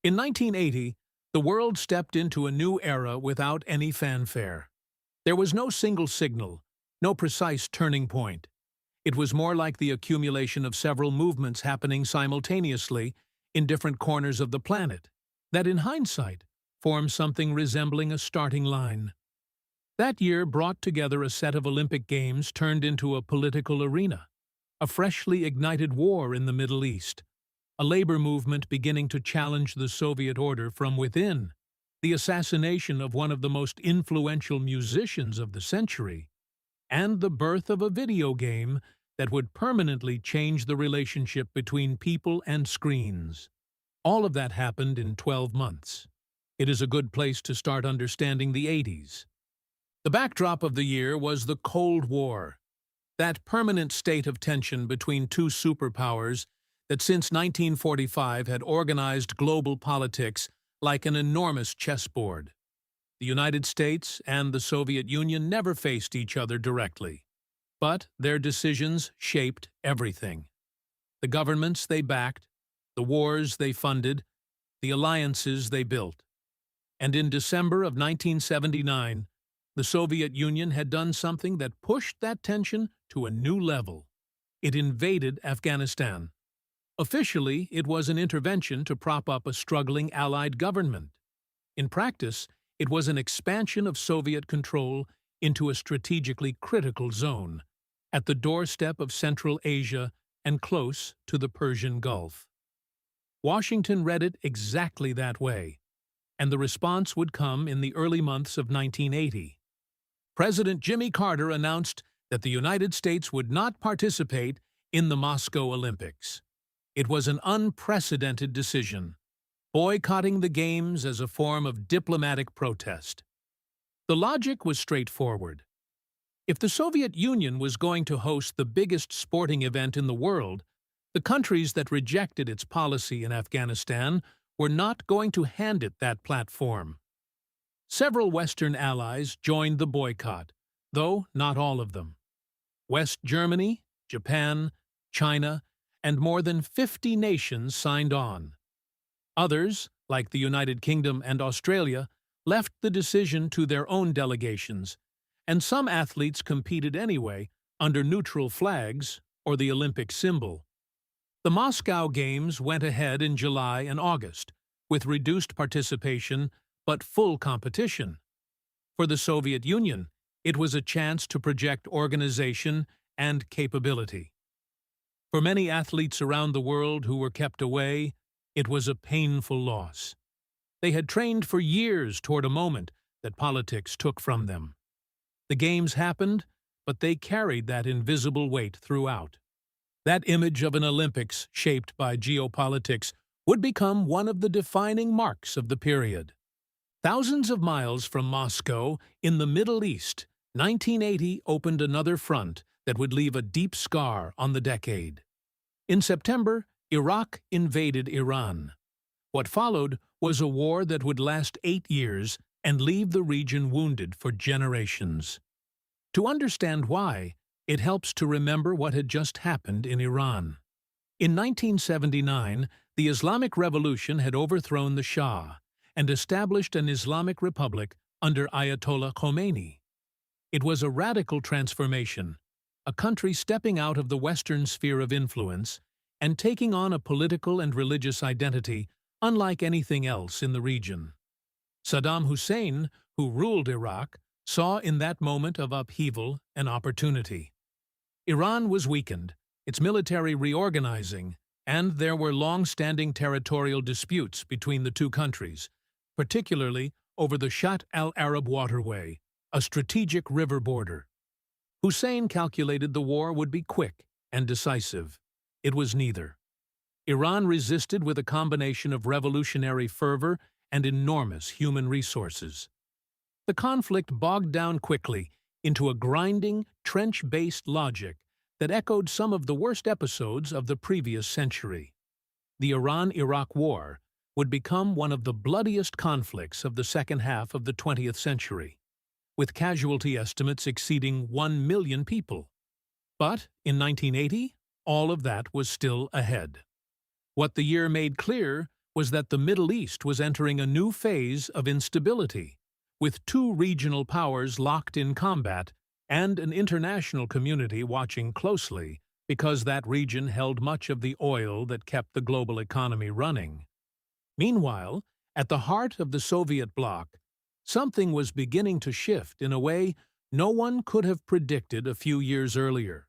In 1980, the world stepped into a new era without any fanfare. There was no single signal, no precise turning point. It was more like the accumulation of several movements happening simultaneously in different corners of the planet, that in hindsight formed something resembling a starting line. That year brought together a set of Olympic Games turned into a political arena, a freshly ignited war in the Middle East, a labor movement beginning to challenge the Soviet order from within, the assassination of one of the most influential musicians of the century, and the birth of a video game that would permanently change the relationship between people and screens. All of that happened in 12 months. It is a good place to start understanding the 80s. The backdrop of the year was the Cold War, that permanent state of tension between two superpowers that since 1945 had organized global politics like an enormous chessboard. The United States and the Soviet Union never faced each other directly, but their decisions shaped everything. The governments they backed, the wars they funded, the alliances they built. And in December of 1979, the Soviet Union had done something that pushed that tension to a new level. It invaded Afghanistan. Officially, it was an intervention to prop up a struggling Allied government. In practice, it was an expansion of Soviet control into a strategically critical zone, at the doorstep of Central Asia and close to the Persian Gulf. Washington read it exactly that way, and the response would come in the early months of 1980. President Jimmy Carter announced that the United States would not participate in the Moscow Olympics. It was an unprecedented decision, boycotting the Games as a form of diplomatic protest. The logic was straightforward. If the Soviet Union was going to host the biggest sporting event in the world, the countries that rejected its policy in Afghanistan were not going to hand it that platform. Several Western allies joined the boycott, though not all of them. West Germany, Japan, China, and more than 50 nations signed on. Others, like the United Kingdom and Australia, left the decision to their own delegations, and some athletes competed anyway under neutral flags or the Olympic symbol. The Moscow Games went ahead in July and August, with reduced participation but full competition. For the Soviet Union, it was a chance to project organization and capability. For many athletes around the world who were kept away, it was a painful loss. They had trained for years toward a moment that politics took from them. The Games happened, but they carried that invisible weight throughout. That image of an Olympics shaped by geopolitics would become one of the defining marks of the period. Thousands of miles from Moscow, in the Middle East, 1980 opened another front that would leave a deep scar on the decade. In September, Iraq invaded Iran. What followed was a war that would last 8 years and leave the region wounded for generations. To understand why, it helps to remember what had just happened in Iran. In 1979, the Islamic Revolution had overthrown the Shah and established an Islamic Republic under Ayatollah Khomeini. It was a radical transformation, a country stepping out of the Western sphere of influence and taking on a political and religious identity unlike anything else in the region. Saddam Hussein, who ruled Iraq, saw in that moment of upheaval an opportunity. Iran was weakened, its military reorganizing, and there were long-standing territorial disputes between the two countries, particularly over the Shatt al-Arab waterway, a strategic river border. Hussein calculated the war would be quick and decisive. It was neither. Iran resisted with a combination of revolutionary fervor and enormous human resources. The conflict bogged down quickly into a grinding, trench-based logic that echoed some of the worst episodes of the previous century. The Iran-Iraq War would become one of the bloodiest conflicts of the second half of the 20th century, with casualty estimates exceeding 1 million people. But in 1980, all of that was still ahead. What the year made clear was that the Middle East was entering a new phase of instability, with two regional powers locked in combat and an international community watching closely because that region held much of the oil that kept the global economy running. Meanwhile, at the heart of the Soviet bloc, something was beginning to shift in a way no one could have predicted a few years earlier.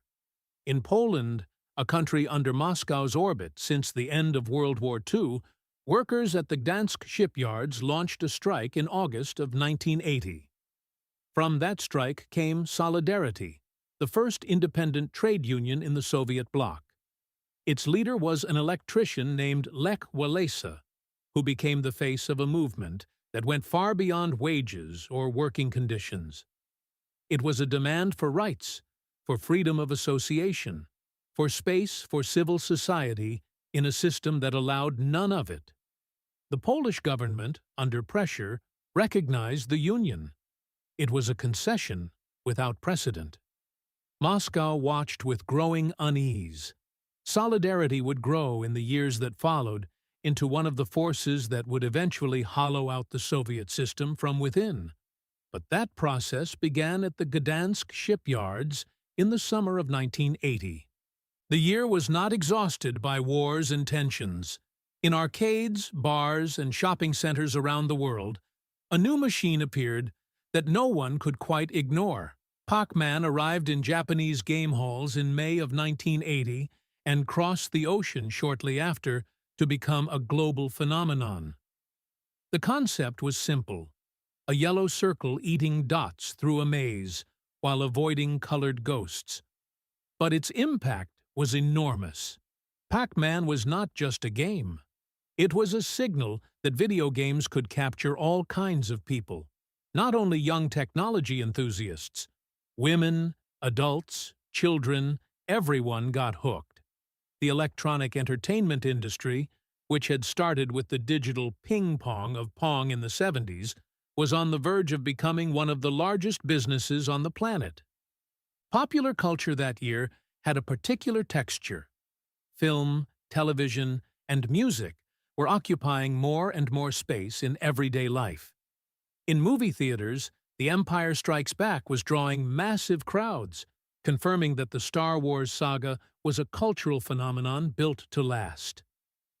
In Poland, a country under Moscow's orbit since the end of World War II, workers at the Gdansk shipyards launched a strike in August of 1980. From that strike came Solidarity, the first independent trade union in the Soviet bloc. Its leader was an electrician named Lech Walesa, who became the face of a movement that went far beyond wages or working conditions. It was a demand for rights, for freedom of association, for space for civil society in a system that allowed none of it. The Polish government, under pressure, recognized the union. It was a concession without precedent. Moscow watched with growing unease. Solidarity would grow in the years that followed into one of the forces that would eventually hollow out the Soviet system from within. But that process began at the Gdansk shipyards in the summer of 1980. The year was not exhausted by wars and tensions. In arcades, bars, and shopping centers around the world, a new machine appeared that no one could quite ignore. Pac-Man arrived in Japanese game halls in May of 1980 and crossed the ocean shortly after to become a global phenomenon. The concept was simple: a yellow circle eating dots through a maze while avoiding colored ghosts. But its impact was enormous. Pac-Man was not just a game. It was a signal that video games could capture all kinds of people, not only young technology enthusiasts. Women, adults, children, everyone got hooked. The electronic entertainment industry, which had started with the digital ping-pong of Pong in the 70s, was on the verge of becoming one of the largest businesses on the planet. Popular culture that year had a particular texture. Film, television, and music were occupying more and more space in everyday life. In movie theaters, The Empire Strikes Back was drawing massive crowds, confirming that the Star Wars saga was a cultural phenomenon built to last.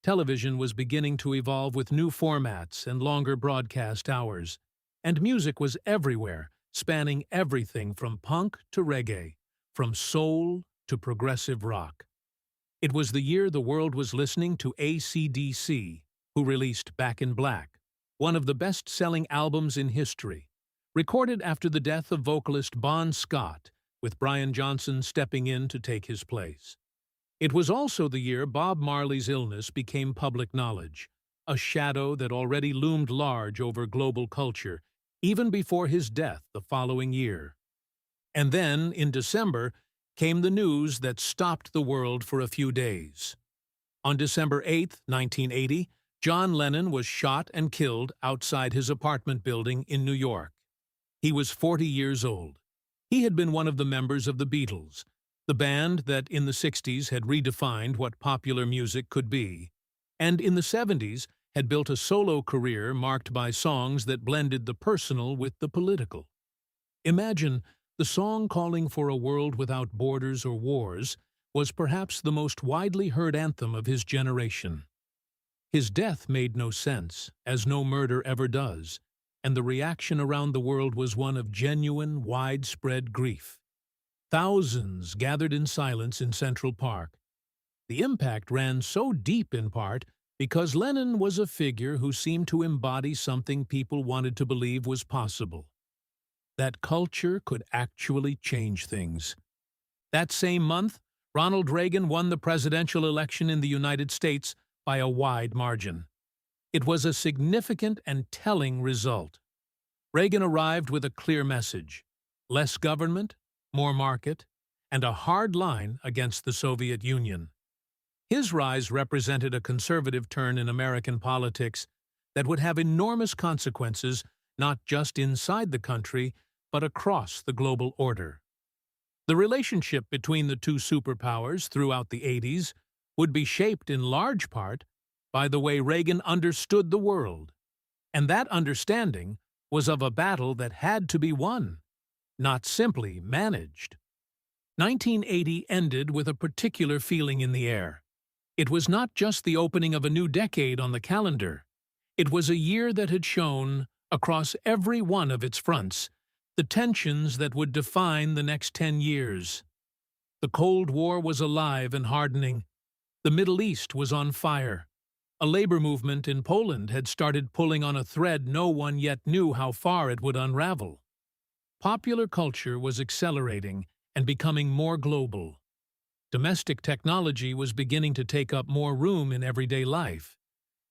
Television was beginning to evolve with new formats and longer broadcast hours, and music was everywhere, spanning everything from punk to reggae, from soul to progressive rock. It was the year the world was listening to AC/DC, who released Back in Black, one of the best-selling albums in history, recorded after the death of vocalist Bon Scott, with Brian Johnson stepping in to take his place. It was also the year Bob Marley's illness became public knowledge, a shadow that already loomed large over global culture, even before his death the following year. And then, in December, came the news that stopped the world for a few days. On December 8, 1980, John Lennon was shot and killed outside his apartment building in New York. He was 40 years old. He had been one of the members of the Beatles, the band that in the 60s had redefined what popular music could be, and in the 70s had built a solo career marked by songs that blended the personal with the political. Imagine, the song calling for a world without borders or wars was perhaps the most widely heard anthem of his generation. His death made no sense, as no murder ever does, and the reaction around the world was one of genuine, widespread grief. Thousands gathered in silence in Central Park. The impact ran so deep in part because Lennon was a figure who seemed to embody something people wanted to believe was possible: that culture could actually change things. That same month, Ronald Reagan won the presidential election in the United States by a wide margin. It was a significant and telling result. Reagan arrived with a clear message: less government, more market, and a hard line against the Soviet Union. His rise represented a conservative turn in American politics that would have enormous consequences not just inside the country, but across the global order. The relationship between the two superpowers throughout the 80s would be shaped in large part by the way Reagan understood the world. And that understanding was of a battle that had to be won, not simply managed. 1980 ended with a particular feeling in the air. It was not just the opening of a new decade on the calendar. It was a year that had shown, across every one of its fronts, the tensions that would define the next 10 years. The Cold War was alive and hardening. The Middle East was on fire. A labor movement in Poland had started pulling on a thread no one yet knew how far it would unravel. Popular culture was accelerating and becoming more global. Domestic technology was beginning to take up more room in everyday life,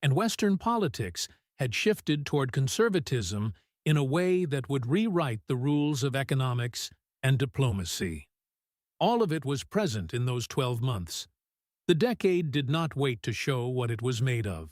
and Western politics had shifted toward conservatism in a way that would rewrite the rules of economics and diplomacy. All of it was present in those 12 months. The decade did not wait to show what it was made of.